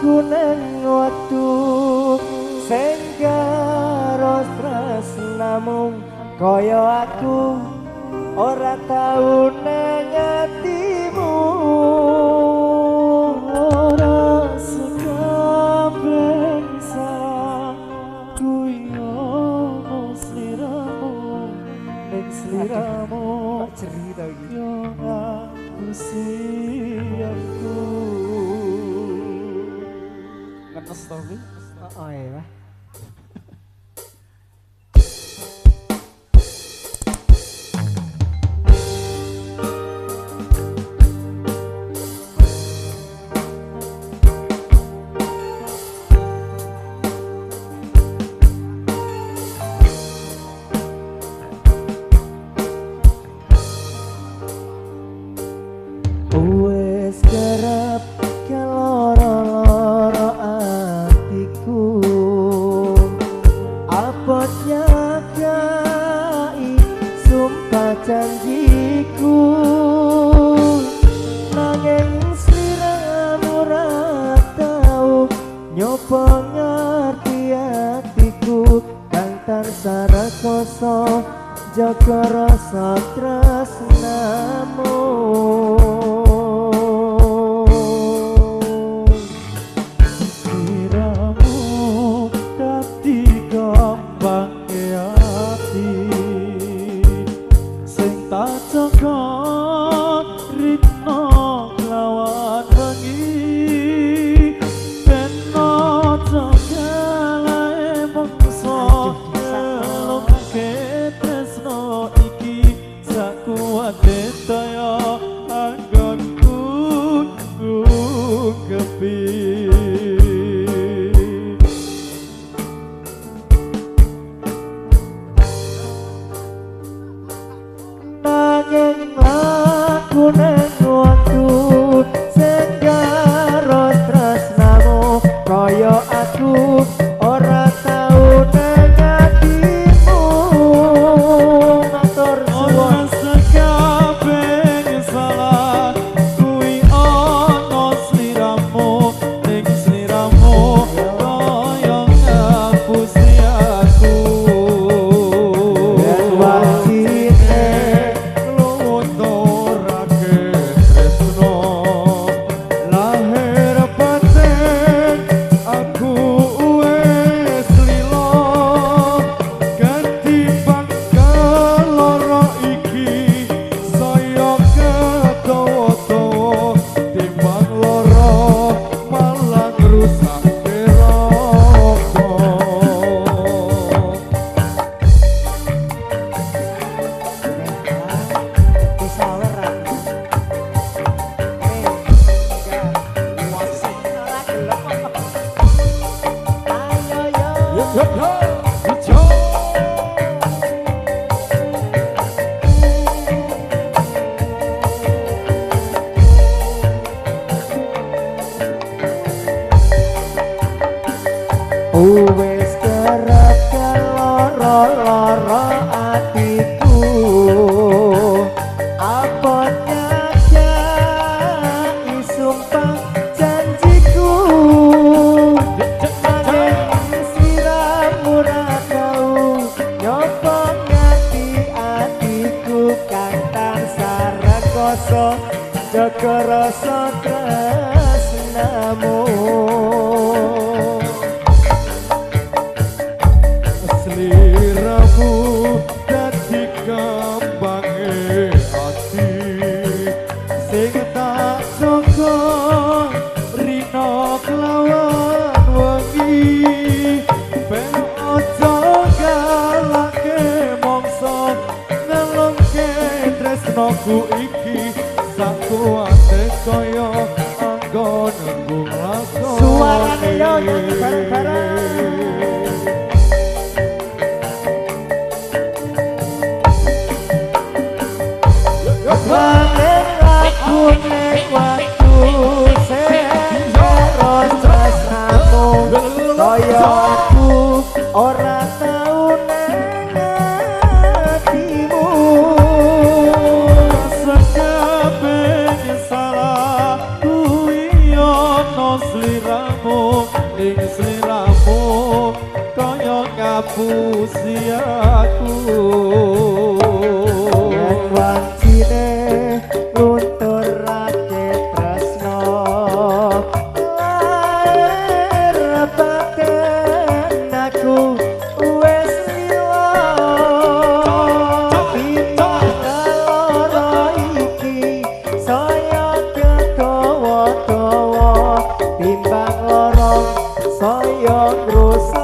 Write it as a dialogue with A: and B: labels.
A: aku nang wektu sing karo tresnamu kaya aku ora tau nang atimu ora sekabeh salah kuwi ono sliramu ning sliramu cerita iki yo ngapusi aku ngetes to kuwi oh ya wes kerap keloro-loro atiku apotnya kai sumpah janjiku nanging sliramu ra tau nyoba ngerti atiku kang tansah rekoso jaga rasa tresnamu nanging aku nang waktu sing karo tresnamu kaya aku ora tau nang atimu matur suwun sakabeh salah kuwi ono sliramu ning sliramu kaya ngapusi aku yen wasine wes kerap keloro-loro atiku apotnya kai sumpah janjiku nanging sliramu ra tau nyoba ngerti atiku kang tansah rekoso jaga rasa tresnamu sliramu dadi kembange ati sing tak sangka rina kelawan wengi ben aja galake mongso nelongke tresnaku iki sak kuwate kaya anggon nembung lakon suarane yo nyanyi bareng-bareng aku ning waktu sing karo tresnamu kaya aku ora tau nang atimu sakabeh salah kuwi ono sliramu
B: usiaku
A: yen wancine ngunturake tresno lair batin aku wis liya timbang lara iki saya kedawa-dawa timbang lara saya ngrusak